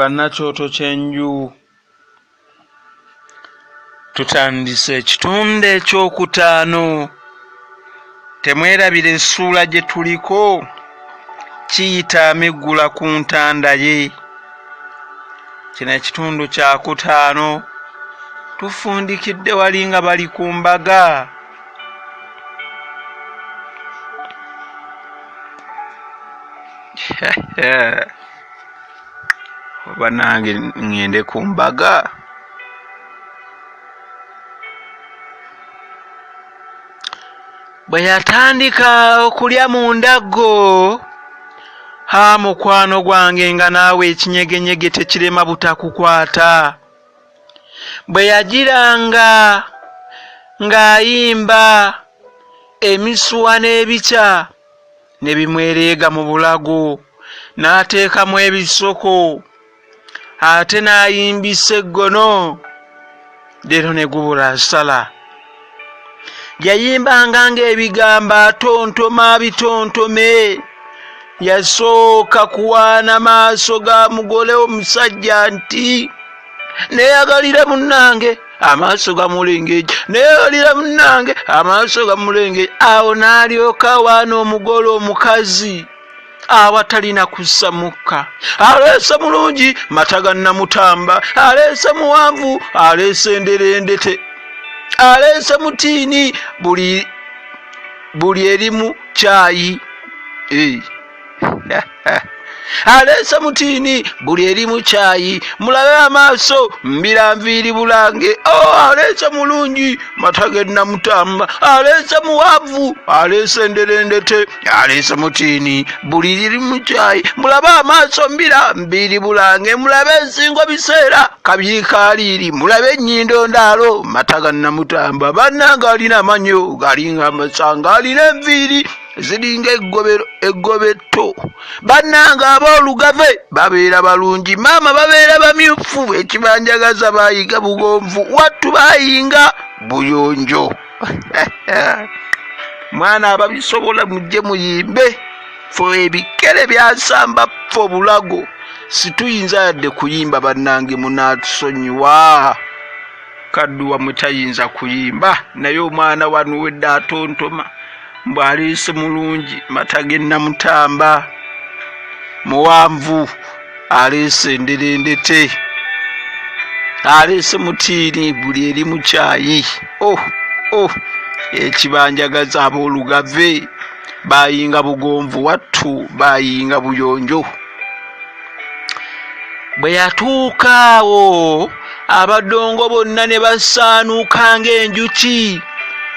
Bannakyoto ky'enju tutandise ekitundu ekyokutaano. Temwerabira essuula gye tuliko, kiyita amiggula ku ntanda ye. Kino ekitundu kyakutaano tufundikidde wali nga bali ku mbaga. Oba nange ngende ku mbaga. Bwe yatandika okulya mu ndaggo, mukwano gwange nga naawe ekinyegenyege tekirema butakukwata. Bwe yagiranga ng'ayimba emisuwa n'ebica ne bimwereega mu bulago, n'ateekamu ebisoko, ate n'ayimbisa eggono, leero ne gubula asala. Yayimbanga ng'ebigambo atontoma bitontome. Yasooka kuwaana maaso ga mugole omusajja nti, neeyagalire munnange, amaaso gamulengeja, neeyagalire munnange, amaaso gamulengeja. Awo n'alyoka awaana omugole omukazi awatalina kussa mukka. Aleese mulungi, mata ga Namutamba. Aleese muwanvu, aleese enderendete. Aleese mutiini, buli erimu caayi. Aleese mutiini, buli erimu caayi. Mulabe amaaso, mbiranviiri bulange. Aleese mulungi, mata ge Namutamba. Aleese muwanvu, aleese enderendete. Aleese mutiini, buli erimu caayi. Mulabe amaaso, mbiranviiri bulange. Mulabe ensingo biseera, kabyikaliiri. Mulabe ennyindo ndaalo, mata ga Namutamba. Bannange alina amanyo galinga amasanga, alina enviiri ziringa eggobetto. Bannange aboolugave babeera balungi, maama babeera bamyufu. Ekibanjagaza bayiga bugonvu, wattu bayinga buyonjo. Mwana ababisobola mujje muyimbe. Fe ebikere byasamba ffe obulago situyinza yadde kuyimba. Bannange munaatusonyiwa. Kadduwa mutayinza kuyimba, naye omwana wano wedde atontoma. Mbw aleese mulungi, mata ge Namutamba. Muwanvu, aleese enderendete. Aleese mutiini, buli eri mu caayi. Ekibanjagaza aboolugave bayinga bugonvu, wattu bayinga buyonjo. Bwe yatuuka awo, abadongo bonna ne basaanuuka ng'enjuki,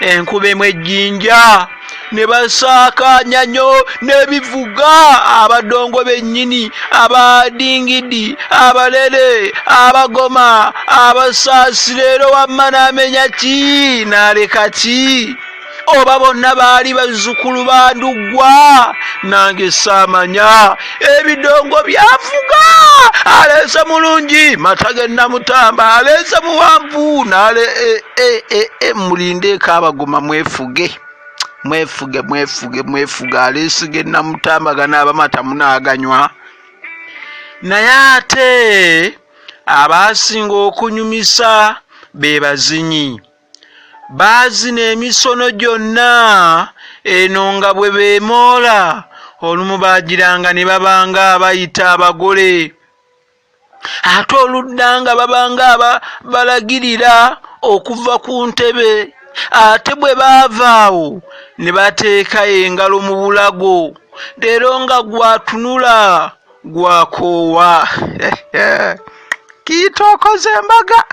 enkuba ejjinja, ne basaakaanya nnyo n'ebivuga. Abadongo bennyini, abadingidi, abalere, abagoma, abasaasireero, wamma n'amenya ki n'aleka ki. Oba bonna baali bazzukulu ba Nduggwa, nange saamanya. Ebidongo byavuga. Aleese mulungi, mata ge Namutamba. Aleese muwanvu, mulindeeko abagoma mwefuge. Aleese ge Namutamba gano abamata munaaganywa. Naye ate abaasinga okunyumisa be bazinyi. Baazina emisono gyonna, eno nga bwe beemoola. Olumu baagiranga ne babanga abayita abagole, ate oludda nga babanga balagirira okuva ku ntebe. Ate bwe baavaawo ne bateeka engalo mu bulago, leero nga gwatunula gwakoowa. Kiyita okoze embaga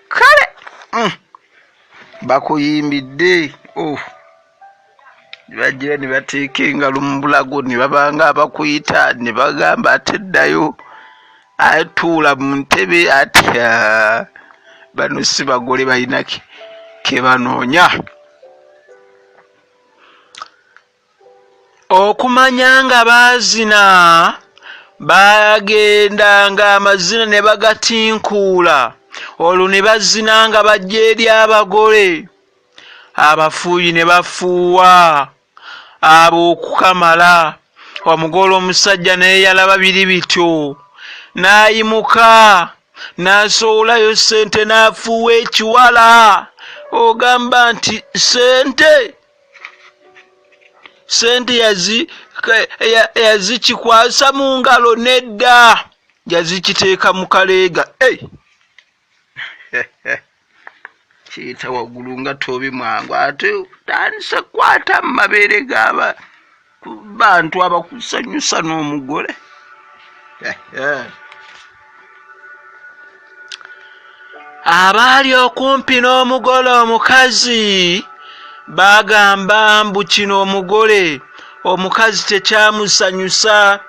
kale. Bakuyimbidde. Bagira ne bateeka engalo mu bulago ne babanga abakuyita, ne bagamba ate ddayo, atuula mu ntebe. Ati bano si bagole, balina ke banoonya. Okumanya nga baazina, bagendanga amazina ne bagatinkuula. Olwo ne bazina nga bajja eri abagole. Abafuuyi ne bafuuwa ab'okukamala. Omugole omusajja naye yalaba biri bityo, n'ayimuka n'asoolayo ssente n'afuuwa ekiwala. Ogamba nti sente yazikikwasa mu ngalo, nedda yazikiteeka mu kaleega. Kiyita waggulu nga tobi mwangu, ate tandise kwata mu mabeere g'aba bantu abakusanyusa n'omugole. Abaali okumpi n'omugole omukazi bagamba mbu kino omugole omukazi tekyamusanyusa,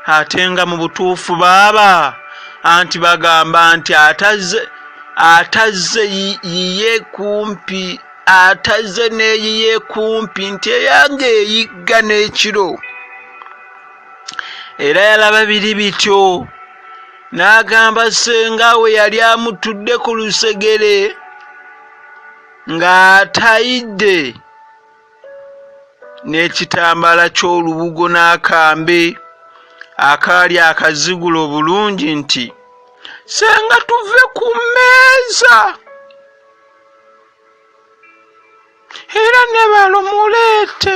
ate nga mu butuufu baaba anti bagamba nti atazze yiye kumpi, atazze neyiye kumpi nti eyange eyigga n'ekiro. Era yalaba biri bityo, n'agamba ssenga we yali amutudde ku lusegere ng'atayidde n'ekitambaala ky'olubugo n'akambe akaali akazigulo obulungi nti, senga tuve ku mmeeza era ne balo muleete.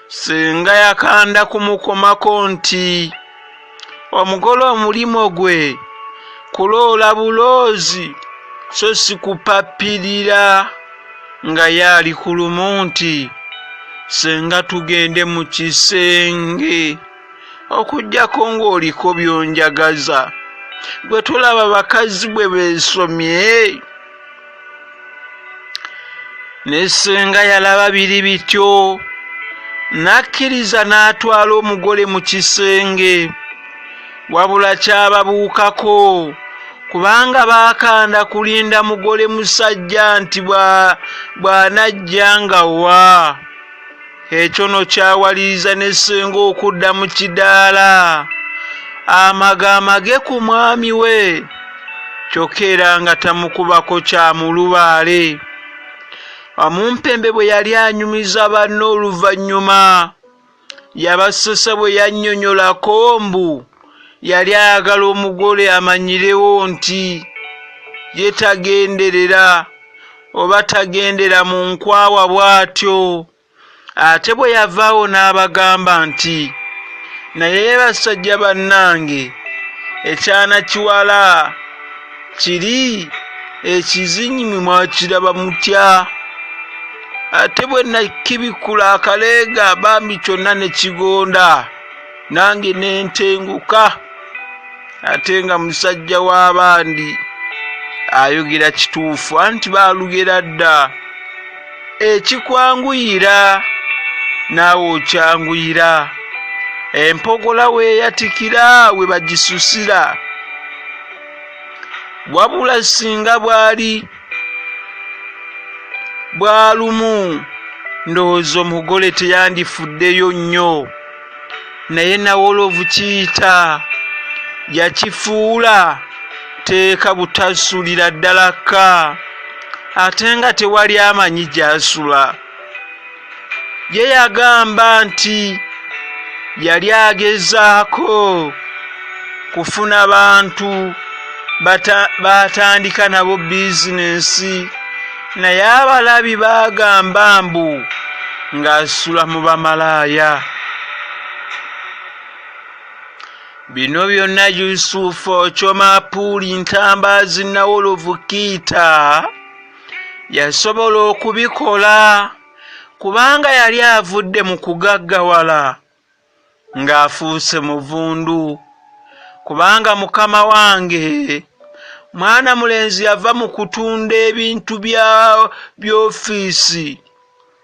Senga yakanda kumukomako nti, omugole omulimo gwe kuloola buloozi so si kupappirira. Nga yaali ku lumu nti, senga tugende mu kisenge okuggyako ng'oliko byonjagaza, gwe tulaba bakazi bwe beesomye. Ne senga yalaba biri bityo, n'akkiriza n'atwala omugole mu kisenge. Wabula kyababuukako, kubanga baakanda kulinda mugole musajja nti bw'anajja nga wa. Ekyo no kyawaliriza ne senga okudda mu kidaala amage ku mwami we, kyokka era nga tamukubako kyamulubaale. Omumpembe bwe yali anyumiza banne oluvannyuma, yabasesa bwe yannyonnyolako mbu yali ayagala omugole amanyirewo nti ye tagenderera oba tagendera mu nkwawa bw'atyo. Ate bwe yavaawo n'abagamba nti, naye basajja bannange, ekyana kiwala kiri ekizinyimi mwakiraba mutya? Ate bwe nakibikula akaleega bambi kyonna ne kigonda, nange n'entenguka. Ate nga musajja w'abandi ayogera kituufu, anti baalugera dda. Ekikwanguyira naawe okyanguyira, empogola weeyatikira we bagisusira. Wabula singa bwalumu, ndowooza omugole teyandifuddeyo nnyo, naye Nawolovu kiyita yakifuula teeka butasulira ddalaka, ate nga tewali amanyi gy'asula. Ye yagamba nti yali agezaako kufuna bantu batandika nabo bizinensi, naye abalabi bagamba mbu ng'asula mu bamalaaya. Bino byonna Yusufu Ochoma Puuli Ntambaazi Nawolovu Kiita yasobola okubikola, kubanga yali avudde mu kugaggawala ng'afuuse muvundu. Kubanga mukama wange mwana mulenzi yava mu kutunda ebintu by'ofiisi,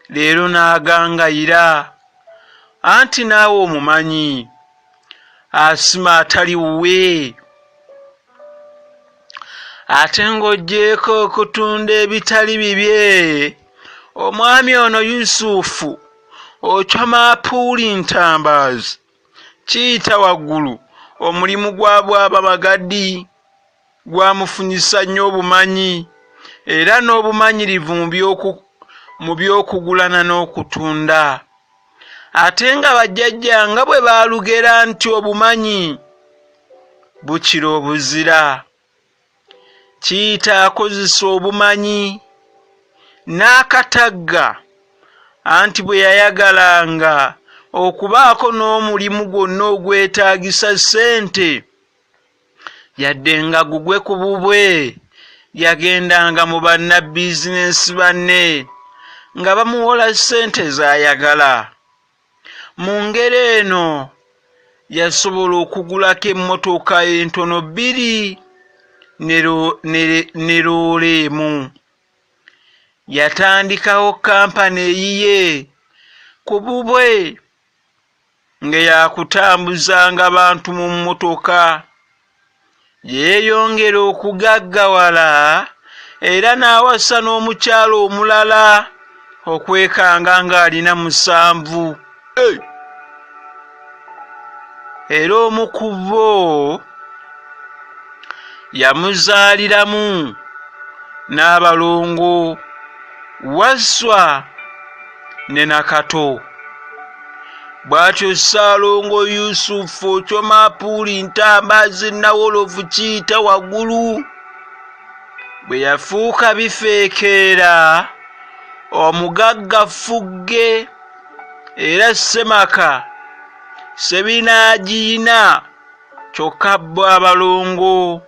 leero n'agangayira. Anti naawe omumanyi, asima atali wuwe, ate ng'oggyeko okutunda ebitali bibye. Omwami ono Yusufu Ochoma Puuli Ntambaazi kiyita waggulu, omulimu gw'abwaba Magadi gwamufunyisa nnyo obumanyi era n'obumanyirivu mu by'okugulana n'okutunda. Ate nga bajjajja nga bwe baalugera nti obumanyi bukira obuzira. Kiyita akozesa obumanyi n'akatagga anti bwe yayagalanga okubaako n'omulimu gwonna ogwetaagisa ssente yadde nga gugwe ku bubwe, yagendanga mu bannabizinensi banne nga bamuwola ssente z'ayagala. Mu ngeri eno yasobola okugulako emmotoka entono 2 ne loole emu. Yatandikawo kampani eyiye ku bubwe nga yakutambuzanga abantu mu mmotoka. Yeeyongera okugaggawala era n'awasa n'omukyala omulala okwekanga ng'alina 7. Era omu ku bo yamuzaaliramu n'abalongo Wasswa ne Nakato. Bw'atyo Ssaalongo Yusufu Ochomaapuli Ntambaazi Nawolovu Kiyita Waggulu bwe yafuuka bifeekeera omugagga Ffugge era Ssemaka Sebinaagiina, kyokka bo abalongo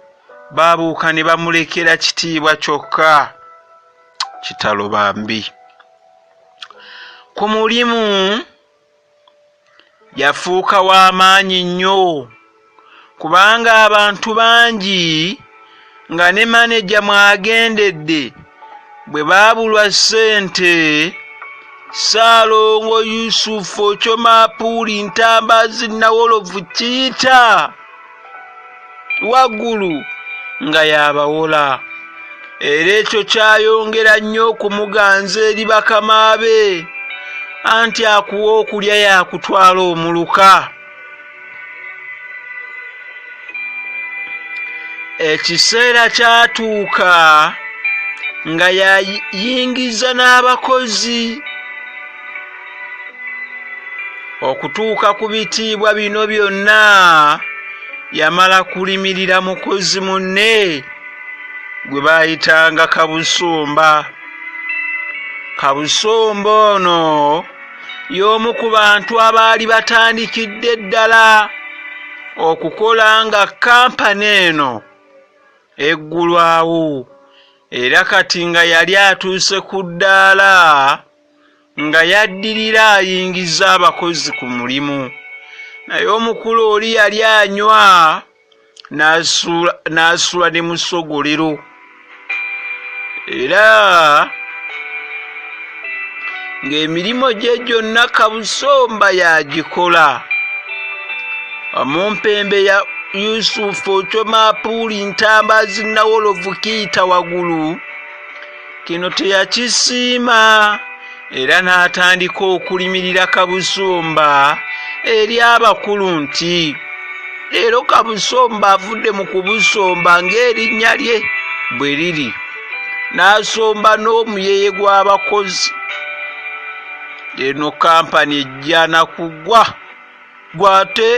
baabuuka ne bamulekera Kitiibwa kyokka. Kitalo bambi. Ku mulimu yafuuka w'amaanyi nnyo kubanga abantu bangi nga ne maneja mwagendedde bwe baabulwa ssente, Ssaalongo Yusufu Ochomaapuli Ntambaazi Nawolovu Kiyita Waggulu nga yabawola. Era ekyo kyayongera nnyo okumuganza eri bakama be anti akuwa okulya yakutwala omuluka. Ekiseera kyatuuka nga yayingiza n'abakozi. Okutuuka ku bitiibwa bino byonna yamala kulimirira mukozi munne gwe baayitanga Kabusumba. Kabusumba ono y'omu ku bantu abaali batandikidde ddala okukola nga kampani eno eggulwawo, era kati nga yali atuuse ku ddaala nga yaddirira ayingiza abakozi ku mulimu. Naye omukulu oli yali anywa n'asula ne mu ssogolero. Era ng'emirimu gye gyonna Kabusumba yagikola. Omumpembe ya Yusufu Ochomaapuli Ntambaazi Nawolovu Kiyita Waggulu kino teyakisiima, era n'atandika okulimirira Kabusumba eri abakulu nti leero Kabusumba avudde mu kubusomba ng'erinnya lye bwe liri, n'asomba n'omuyeye gw'abakozi. Eno kampani ejja na kugwa gwate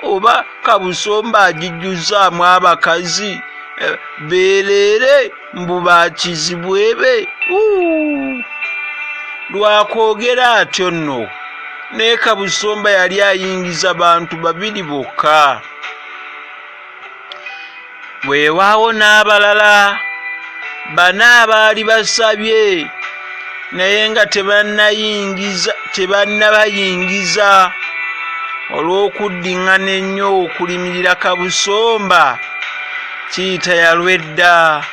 oba Kabusumba agijjuzaamu abakazi beerere mbu bakizibwebe. Lwakwogera atyo nno naye Kabusumba yali ayingiza bantu 2 bokka. Weewaawo n'abalala 4 abaali basabye naye nga tebannabayingiza olw'okuddiŋŋana ennyo okulimirira Kabusumba. Kiyita yalwedda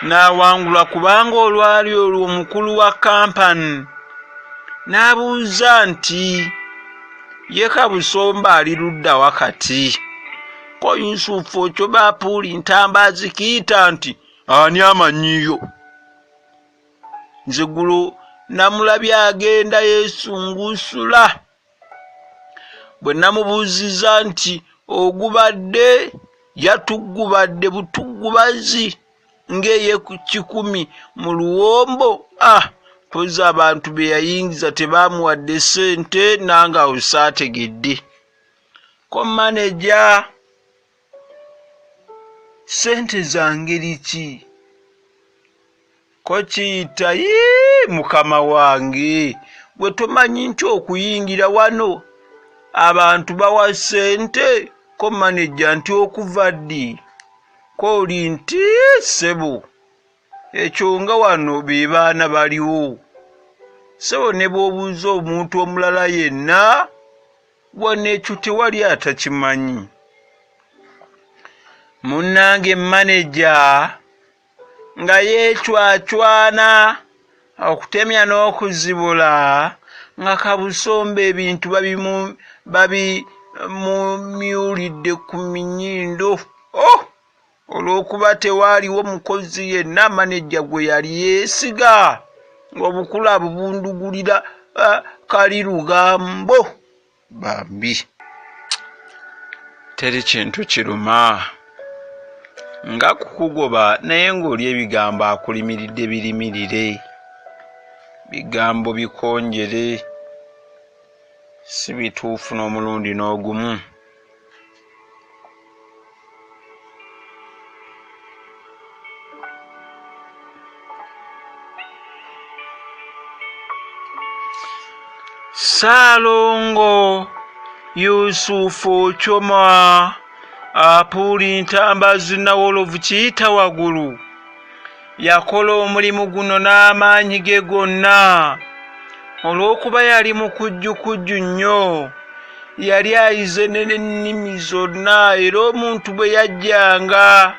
n'awangulwa kubanga olwali olwo omukulu wa kampani n'abuuza nti ye Kabusumba ali ludda wakati? Ko Yusufu Ochomaapuli Ntambaazi Kiyita nti ani amanyiyo? Nze ggulo namulabye agenda yeesunguusula. Bwe namubuuziza nti ogubadde, yatuggubadde butuggubazi ng'ey'ekikumi mu luwombo. Mpozi abantu be yayingiza tebaamuwadde ssente nange awo saategedde. Ko maneja sente za ngeri ki? Ko kiyita mukama wange bwe tomanyi nti okuyingira wano abantu bawa sente ko manejja nti okuva ddi ko oli nti sebo ekyo nga wano be baana baliwo sebo ne bw'obuuza omuntu omulala yenna wano ekyo tewali atakimanyi. Munnange manejja nga yeecwacwana okutemya n'okuzibula nga kabusomba ebintu babimumyulidde ku minyindo. Olw'okuba tewaaliwo mukozi yenna manejja gwe yali yeesiga ng'obukulu abubundugulira kali lugambo bambi. Teri kintu kiruma nga kukugoba naye ng'oli ebigambo akulimiridde birimirire, bigambo bikonjere, si bituufu n'omulundi n'ogumu. Ssaalongo Yusufu Okyoma Apuli Ntambazi Nawolovu Kiyita Waggulu yakola omulimu guno n'amaanyi ge gonna olw'okuba yali mukujjukujju nnyo, yali ayize n'ennimi zonna, era omuntu bwe yajjanga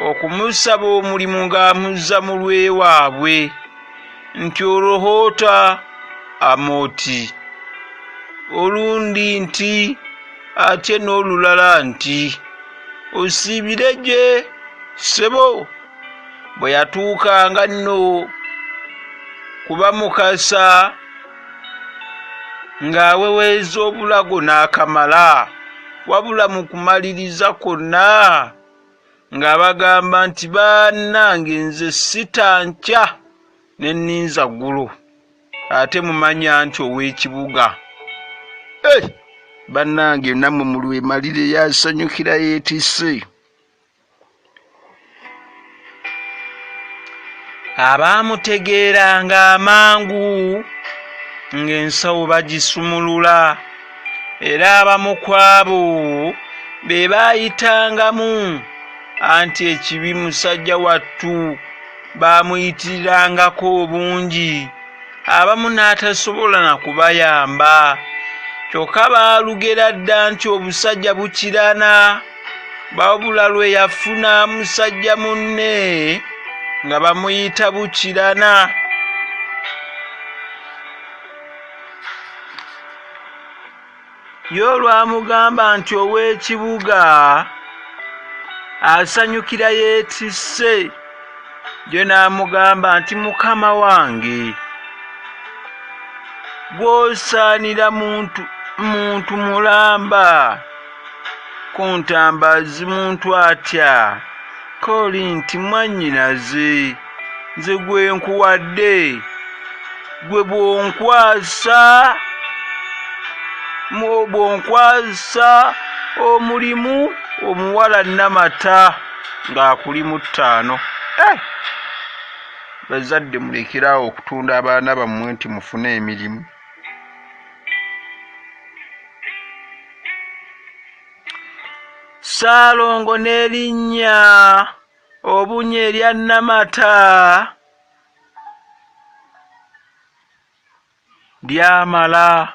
okumusaba omulimu ng'amuzza mu lwewaabwe nti olohoota amoti, olundi nti ate n'olulala nti osiibire gye ssebo. Bwe yatuukanga nno kuba mukasa ng'aweweeza obulago n'akamala, wabula mu kumaliriza kwonna ng'abagamba nti bannange nze sitankya ne nninza ggulo, ate mumanya nti ow'ekibuga. Bannange nammwe mu lwemalire yasanyukira yeetisse. Abaamutegeeranga amangu ng'ensawo bagisumulula, era abamu ku abo be baayitangamu anti ekibi musajja wattu baamuyitirirangako obungi, abamu n'atasobola na kubayamba, kyokka baalugera dda nti obusajja bukirana, wabula lwe yafuna musajja munne nga bamuyita Bukirana. Ye olwamugamba nti ow'ekibuga asanyukira yeetisse, gye n'amugamba nti mukama wange gw'osaanira muntu mulamba, ku Ntambazi muntu atya koli nti mwannyinaze nze gwe nkuwadde, gwe bw'onkwasa omulimu omuwala Namata ng'akuli mu 5. Bazadde mulekerawo okutunda abaana bammwe nti mufune emirimu. Ssaalongo n'erinnya obunye erya Namata lyamala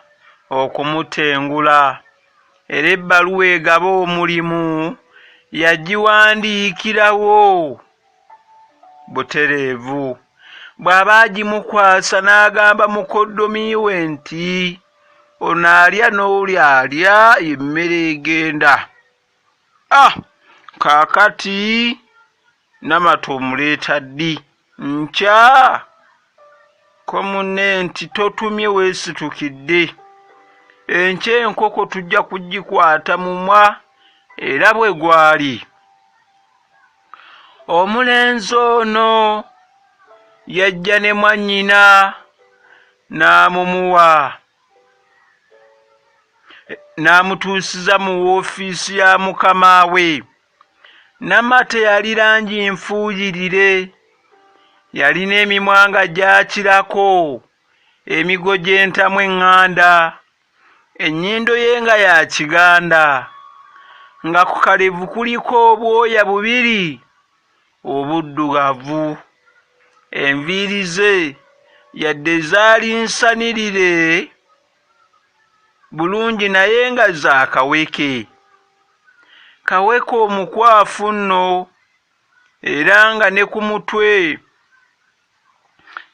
okumutengula, era ebbaluwa egaba omulimu yagiwandiikirawo butereevu. Bw'aba agimukwasa n'agamba mukoddomi we nti ono alya n'oli alya, emmere egenda. Kaakati Namata omuleeta ddi nkya ko munne nti totumye weesitukidde, enkya enkoko tujja kugikwata mumwa, era bwe gwali. Omulenzi ono yajja ne mwannyina n'amumuwa, n'amutuusiza mu woofiisi ya mukama we, Namata yali langi nfuuyirire, yalina emimwa nga gyakirako, emigo gy'entamu eŋŋanda, ennyindo ye nga ya kiganda, nga ku kalevu kuliko obwoya bubiri obuddugavu. Enviiri ze yadde zaali nsanirire bulungi naye nga za kaweke, kaweke omukwafu nno, era nga ne ku mutwe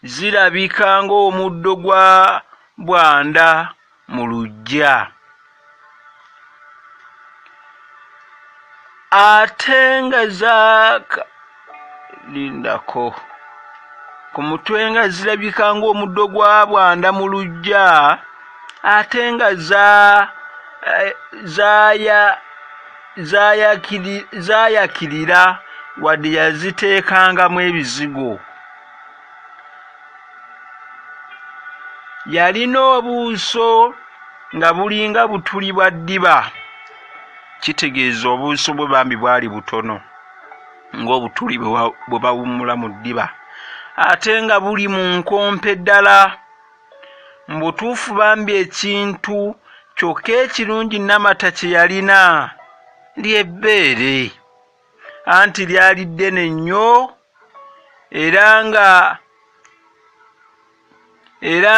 zirabika ng'omuddo gwa bwanda mu luggya. Ate nga lindako ku mutwe nga zirabika ng'omuddo gwa bwanda mu luggya, ate nga zaayakirira wadde yaziteekangamu ebizigo. Yalina obuuso nga bulinga butuli bwa ddiba, kitegeeza obuuso bwe bambi bwali butono ng'obutuli bwe bawummula mu ddiba, ate nga buli mu nkompe ddala. Mu butuufu bambi ekintu kyokka ekirungi Namata kye yalina ly'ebbeere, anti lyali ddene nnyo era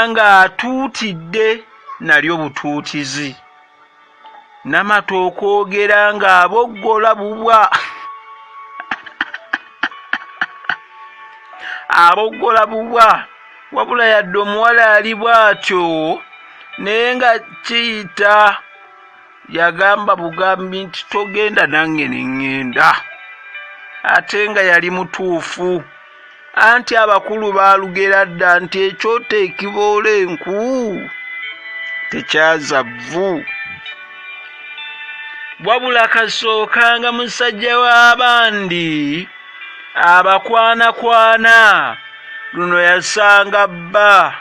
nga atuutidde nalyo butuutizi. Namata okwogera ng'aboggola bubwa aboggola bubwa, wabula yadde omuwala ali bw'atyo naye nga kiyita yagamba bugambi nti togenda nange ne ŋŋenda, ate nga yali mutuufu, anti abakulu baalugera dda nti ekyoto ekiboola enku tekyaza vvu. Wabula kasookanga musajja w'abandi abakwanakwana, luno yasanga bba,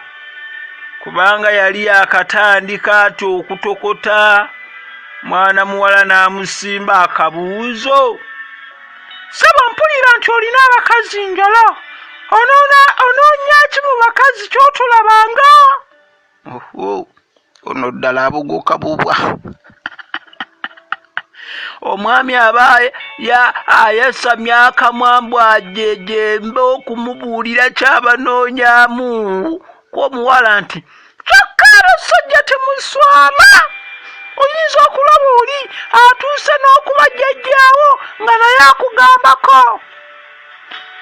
kubanga yali akatandika ati okutokota. Mwana muwala n'amusimba akabuuzo, "Ssebo mpulira nti olina abakazi njala, onoonya ki mu bakazi ky'otulabanga?" Ono ddala abogoka bubwa. Omwami aba ayasamya akamwambwa ajejembe okumubuulira ky'abanoonyaamu kw'omuwala nti, "Kyokka abasajja temuswala, oyinza okulaba oli atuuse n'okuba jjajjaawo nga naye akugambako."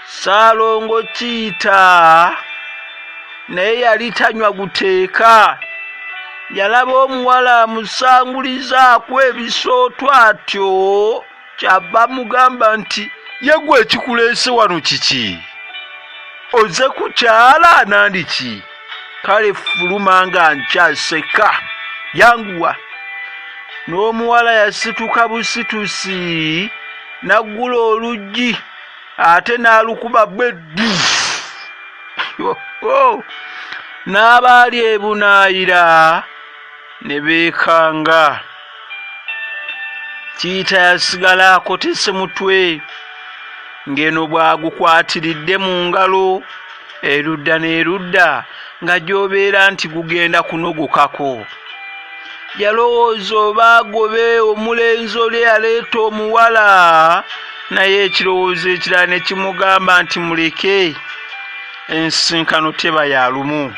Ssaalongo Kiita naye yali tanywa guteeka, yalaba omuwala amusangulizaako ebisooto atyo, kyava mugamba nti, "Yegwe ekikuleese wano kiki? Oze kukyala nandiki? Kale fuluma nga nkyaseka, yanguwa." N'omuwala yasituka busitusi, n'aggula oluggi ate n'alukuba bweddu. N'abaali ebunaayira ne beekanga. Kiita yasigala akotese mutwe, ng'eno bw'agukwatiridde mu ngalo erudda n'erudda, nga gy'obeera nti gugenda kunogokako. Yalowooza oba agobe omulenzi oli yaleeta omuwala, naye ekirowoozo ekirala ne kimugamba nti muleke, ensinkano teba ya lumu.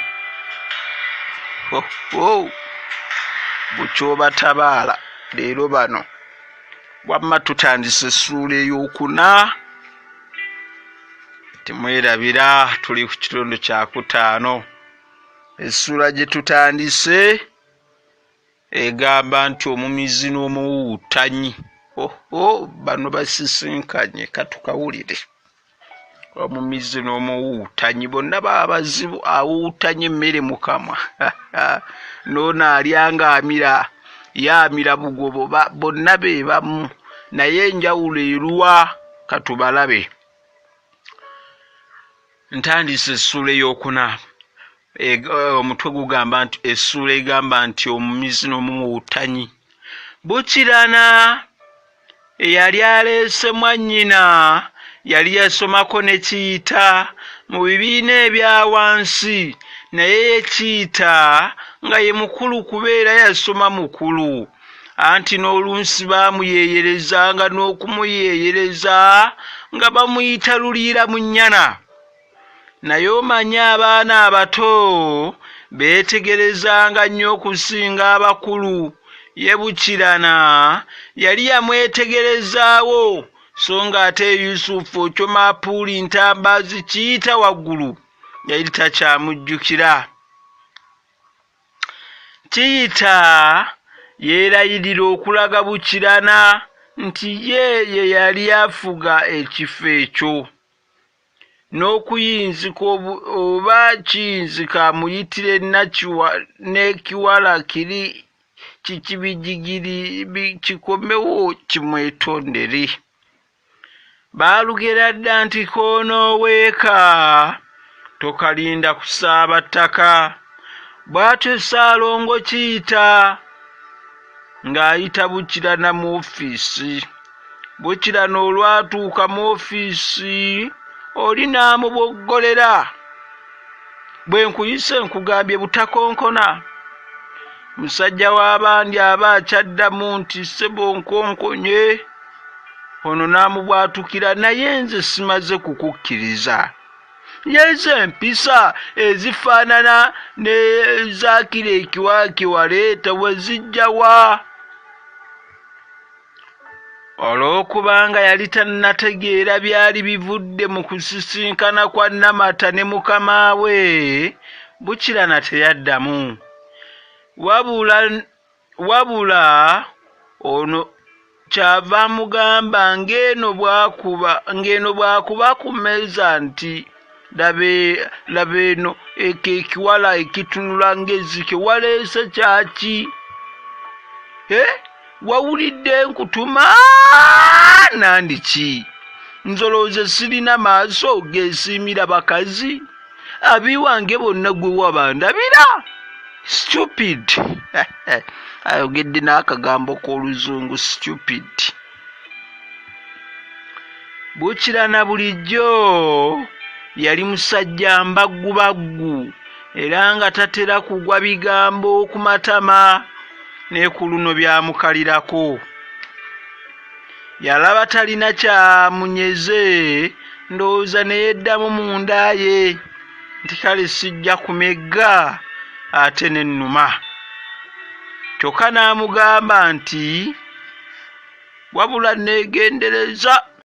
Bukyobatabaala leero bano, wamma tutandise essuula ey'okuna. Temwerabira, tuli ku kitundu kya 5. Essuula gye tutandise egamba nti omumizi n'omuwuutanyi. Bano basisinkanye, katukawulire. Omumizi n'omuwuutanyi bonna baba bazibu, awuutanye emmere mu kamwa n'ono alya ng'amira, yaamira bugobo, bonna be bamu, naye enjawulo eruwa? Katubalabe. Ntandise essuula ey'okuna. Omutwe gugamba nti essuula egamba nti omumizi n'omuwuutanyi. Bukirana eyali aleese mwannyina yali yasomako ne Kiyita mu bibiina ebya wansi, naye ye Kiyita nga ye mukulu kubeera yasoma mukulu, anti n'olunsi baamuyeeyerezanga n'okumuyeeyereza nga bamuyita luliira mu nnyana. Naye omanye abaana abato beetegerezanga nnyo okusinga abakulu. Ye Bukirana yali yamwetegerezaawo, so ng'ate Yusufu Ochomapuuli Ntambazi Kiyita waggulu yali takyamujjukira. Kiyita yeerayirira okulaga Bukirana nti ye yali afuga ekifo ekyo, n'okuyinzika oba kiyinzika amuyitire n'ekiwala kiri kikibijigiri kikomewo kimwetondere. Baalugera dda nti koonooweeka tokalinda kusaaba ttaka. Bw'atyo Ssaalongo Kiyita ng'ayita Bukirana mu ofiisi. Bukirana olwatuuka mu ofiisi oli n'amuboggolera. Bwe nkuyise nkugambye butakonkona. Musajja w'abandi aba akyaddamu nti ssebo nkonkonye. Ono n'amubwatukira, naye nze simaze kukukkiriza. Yezo empisa ezifaanana n'ezaakira ekiwaleeta wezijja wa? Olw'okubanga yali tannategeera byali bivudde mu kusisinkana kwa Namata ne mukama we, Bukirana teyaddamu. Wabula ono kyava amugamba ng'eno bw'akuba ku mmeeza nti laba eno ekiwala ekitunula ng'ezzike waleese kyaki? Wawulidde nkutuma nandiki? Nzolooze sirina maaso geesiimira bakazi? Abiwange bonna gwe wabandabira? Stupid. Ayogedde n'akagambo k'Oluzungu stupid. Bukirana bulijjo yali musajja mbaggubaggu era nga tatera kugwa bigambo ku matama, ne ku luno byamukalirako. Yalaba talina kyamunyeze, ndowooza ne yeddamu munda ye nti kale sijja kumegga ate n'ennuma. Kyokka n'amugamba nti wabula neegendereza